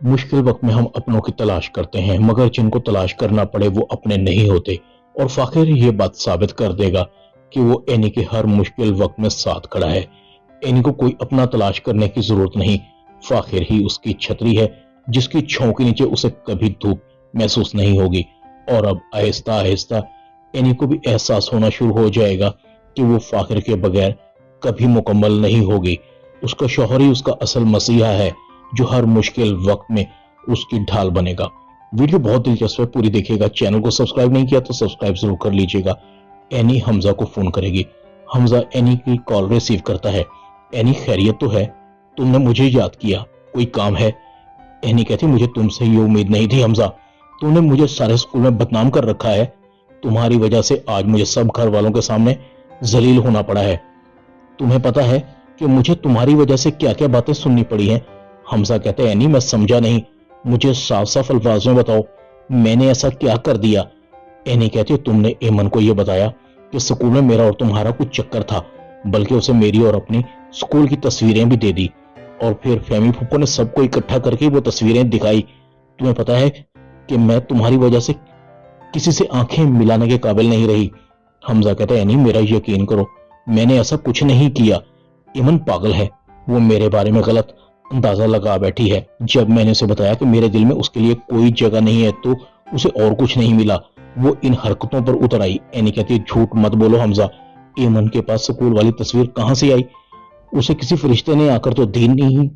मुश्किल वक्त में हम अपनों की तलाश करते हैं, मगर जिनको तलाश करना पड़े वो अपने नहीं होते। और फाखिर ये बात साबित कर देगा कि वो एनी के हर मुश्किल वक्त में साथ खड़ा है। एनी को कोई अपना तलाश करने की जरूरत नहीं, फाखिर ही उसकी छतरी है जिसकी छांव के नीचे उसे कभी धूप महसूस नहीं होगी। और अब आहिस्ता आहिस्ता एनी को भी एहसास होना शुरू हो जाएगा कि वो फाखिर के बगैर कभी मुकम्मल नहीं होगी। उसका शौहर ही उसका असल मसीहा है जो हर मुश्किल वक्त में उसकी ढाल बनेगा। वीडियो बहुत दिलचस्प है, पूरी देखिएगा। चैनल को सब्सक्राइब नहीं किया तो सब्सक्राइब जरूर कर लीजिएगा। एनी हमजा को फोन करेगी। हमजा एनी की कॉल रिसीव करता है। एनी, खैरियत तो है? तुमने मुझे याद किया, कोई काम है? एनी कहती, मुझे तुमसे ये उम्मीद नहीं थी हमजा, तुमने मुझे सारे स्कूल में बदनाम कर रखा है। तुम्हारी वजह से आज मुझे सब घर वालों के सामने जलील होना पड़ा है। तुम्हें पता है कि मुझे तुम्हारी वजह से क्या क्या बातें सुननी पड़ी हैं? हमजा कहते हैं, एनी मैं समझा नहीं, मुझे साफ साफ अल्फाज में बताओ, मैंने ऐसा क्या कर दिया? एनी कहती है, तुमने एमन को यह बताया कि स्कूल में मेरा और तुम्हारा कुछ चक्कर था, बल्कि उसे मेरी और अपनी स्कूल की तस्वीरें भी दे दी, और फिर फैमी फूफो ने सबको इकट्ठा करके वो तस्वीरें दिखाई। तुम्हें पता है कि मैं तुम्हारी वजह से किसी से आंखें मिलाने के काबिल नहीं रही। हमजा कहता है, एनी मेरा यकीन करो, मैंने ऐसा कुछ नहीं किया। एमन पागल है, वो मेरे बारे में गलत अंदाजा लगा बैठी है। जब मैंने उसे बताया कि मेरे दिल में उसके लिए कोई जगह नहीं है तो उसे और कुछ नहीं मिला, वो इन हरकतों पर उतर आई। एनी कहती है, झूठ मत बोलो हमजा, एमन के पास स्कूल वाली तस्वीर कहां से आई? उसे किसी फरिश्ते ने आकर तो दी नहीं।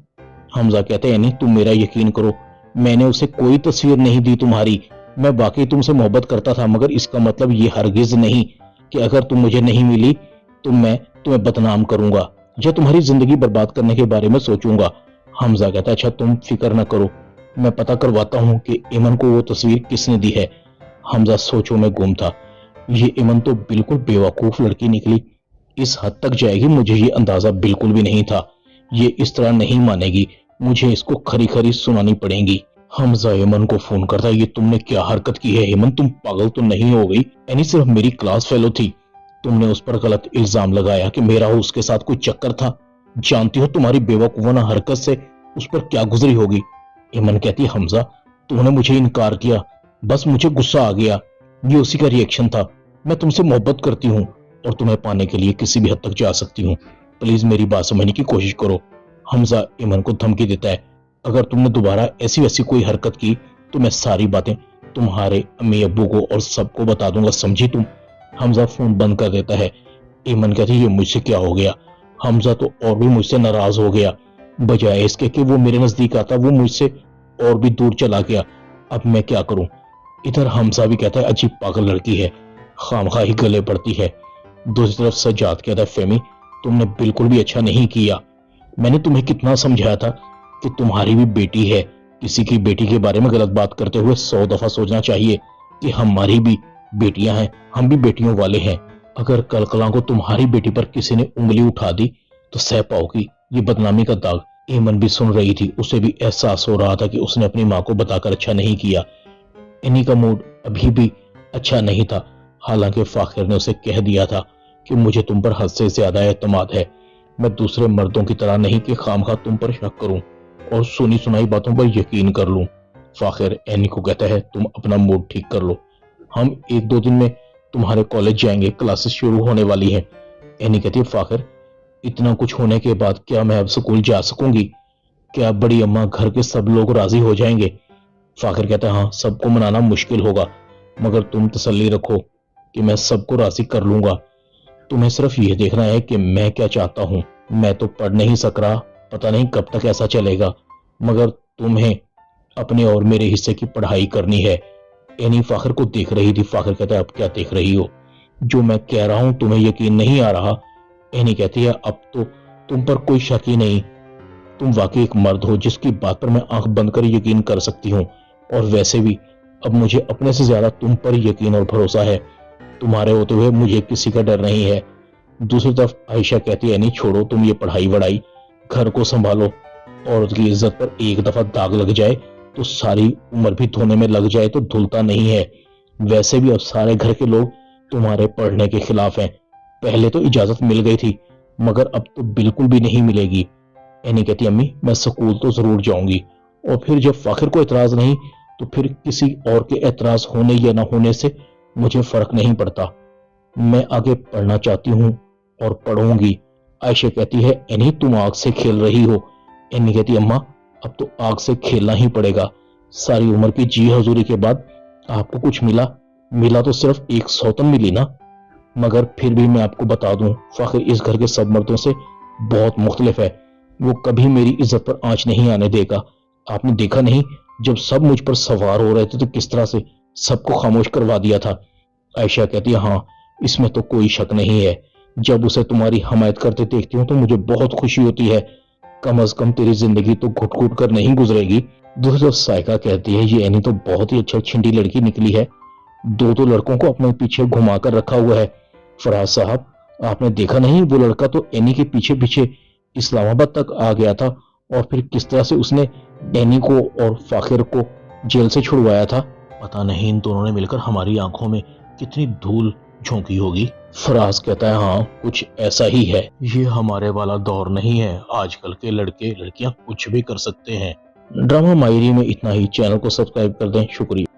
हमजा कहते हैं, एनी तुम मेरा यकीन करो, मैंने उसे कोई तस्वीर नहीं दी तुम्हारी। मैं वाकई तुमसे मोहब्बत करता था, मगर इसका मतलब ये हरगिज नहीं कि अगर तुम मुझे नहीं मिली तो मैं तुम्हें बदनाम करूंगा या तुम्हारी जिंदगी बर्बाद करने के बारे में सोचूंगा। हमजा कहता है, अच्छा तुम फिक्र न करो, मैं पता करवाता हूं कि एमन को वो तस्वीर किसने दी है। हमजा सोचों में गुम था। ये एमन तो बिल्कुल बेवकूफ लड़की निकली, इस हद तक जाएगी मुझे ये अंदाजा बिल्कुल भी नहीं था। ये इस तरह नहीं मानेगी, मुझे इसको खरी खरी सुनानी पड़ेगी। हमजा एमन को फोन करता है, ये तुमने क्या हरकत की है एमन, तुम पागल तो नहीं हो गई? एनी सिर्फ मेरी क्लास फेलो थी, तुमने उस पर गलत इल्जाम लगाया कि मेरा उसके साथ कोई चक्कर था। जानती हो तुम्हारी बेवकूफाना हरकत से उस पर क्या गुजरी होगी? एमन कहती है, हमजा तुमने मुझे इनकार किया, बस मुझे गुस्सा आ गया, ये उसी का रिएक्शन था। मैं तुमसे मोहब्बत करती हूँ और तुम्हें पाने के लिए किसी भी हद तक जा सकती हूँ, प्लीज मेरी बात समझने की कोशिश करो। हमजा एमन को धमकी देता है, अगर तुमने दोबारा ऐसी वैसी कोई हरकत की तो मैं सारी बातें तुम्हारे अम्मी अब्बू को और सबको बता दूंगा, समझी तुम? हमजा फोन बंद कर देता है। एमन कहती है, ये मुझसे क्या हो गया? हमजा तो और भी मुझसे नाराज हो गया, बजाय इसके कि वो मेरे नजदीक आता वो मुझसे और भी दूर चला गया। अब मैं क्या करूं? इधर हमजा भी कहता है, अजीब पागल लड़की है, खामखा ही गले पड़ती है। दूसरी तरफ सज्जाद कहता है, फेमी तुमने बिल्कुल भी अच्छा नहीं किया, मैंने तुम्हें कितना समझाया था कि तुम्हारी भी बेटी है, किसी की बेटी के बारे में गलत बात करते हुए 100 दफा सोचना चाहिए कि हमारी भी बेटियां हैं, हम भी बेटियों वाले हैं। अगर कल कला को तुम्हारी बेटी पर किसी ने उंगली उठा दी तो सह पाओगी ये बदनामी का दाग। एमन भी सुन रही थी, उसे भी एहसास हो रहा था कि उसने अपनी माँ को बताकर अच्छा नहीं किया। इन्हीं का मूड अभी भी अच्छा नहीं था, हालांकि फाखिर ने उसे कह दिया था कि मुझे तुम पर हद से ज्यादा एतमाद है, मैं दूसरे मर्दों की तरह नहीं कि खामखा तुम पर शक करूं और सुनी सुनाई बातों पर यकीन कर लूं। फाखिर एनी को कहता है, तुम अपना मूड ठीक कर लो, हम 1-2 दिन में तुम्हारे कॉलेज जाएंगे, क्लासेस शुरू होने वाली हैं। एनी कहती है, फाखिर इतना कुछ होने के बाद क्या मैं अब स्कूल जा सकूंगी? क्या बड़ी अम्मा घर के सब लोग राजी हो जाएंगे? फाखिर कहता है, हाँ सबको मनाना मुश्किल होगा, मगर तुम तसल्ली रखो कि मैं सबको राजी कर लूंगा। तुम्हें सिर्फ यह देखना है कि मैं क्या चाहता हूँ। मैं तो पढ़ नहीं सक रहा, पता नहीं कब तक ऐसा चलेगा, मगर तुम्हें अपने और मेरे हिस्से की पढ़ाई करनी है। एनी फाखिर को देख रही थी। फाखिर कहता है, अब क्या देख रही हो? जो मैं कह रहा हूं तुम्हें यकीन नहीं आ रहा? एनी कहती है, अब तो तुम पर कोई शक ही नहीं, तुम वाकई एक मर्द हो जिसकी बात पर मैं आंख बंद कर यकीन कर सकती हूँ, और वैसे भी अब मुझे अपने से ज्यादा तुम पर यकीन और भरोसा है, तुम्हारे होते हुए मुझे किसी का डर नहीं है। दूसरी तरफ आयशा कहती है, एनी छोड़ो तुम ये पढ़ाई वढ़ाई, घर को संभालो, औरत की इज्जत पर एक दफा दाग लग जाए तो सारी उम्र भी धोने में लग जाए तो धुलता नहीं है। वैसे भी अब सारे घर के लोग तुम्हारे पढ़ने के खिलाफ हैं, पहले तो इजाजत मिल गई थी मगर अब तो बिल्कुल भी नहीं मिलेगी। एनी कहती, अम्मी मैं स्कूल तो जरूर जाऊंगी, और फिर जब फाखिर को एतराज नहीं तो फिर किसी और के एतराज होने या ना होने से मुझे फर्क नहीं पड़ता। मैं आगे पढ़ना चाहती हूँ और पढ़ूंगी। आयशा कहती है, एनी तुम आग से खेल रही हो। एनी कहती, अम्मा अब तो आग से खेलना ही पड़ेगा। सारी उम्र की जी हजूरी के बाद आपको कुछ मिला तो सिर्फ एक सौतन मिली ना। मगर फिर भी मैं आपको बता दूं, फाखिर इस घर के सब मर्दों से बहुत मुख्तलिफ है। वो कभी मेरी इज्जत पर आंच नहीं आने देगा। आपने देखा नहीं, जब सब मुझ पर सवार हो रहे थे तो किस तरह से सबको खामोश करवा दिया था। आयशा कहती है, हाँ इसमें तो कोई शक नहीं है। जब उसे तुम्हारी हमायत करते देखती हूँ तो मुझे बहुत खुशी होती है। कम अज कम तेरी जिंदगी तो घुट घुट कर नहीं गुजरेगी। दूसरी तरफ साइका कहती है, ये एनी तो बहुत ही अच्छा छिंडी लड़की निकली है। दो लड़कों को अपने पीछे घुमा कर रखा हुआ है। फराज साहब, आपने देखा नहीं, वो लड़का तो एनी के पीछे पीछे इस्लामाबाद तक आ गया था और फिर किस तरह से उसने एनी को और फाखिर को जेल से छुड़वाया था। पता नहीं इन दोनों ने मिलकर हमारी आंखों में कितनी धूल झोंकी होगी। फराज कहता है, हाँ कुछ ऐसा ही है। ये हमारे वाला दौर नहीं है। आजकल के लड़के लड़कियां कुछ भी कर सकते हैं। ड्रामा मायरी में इतना ही। चैनल को सब्सक्राइब कर दें। शुक्रिया।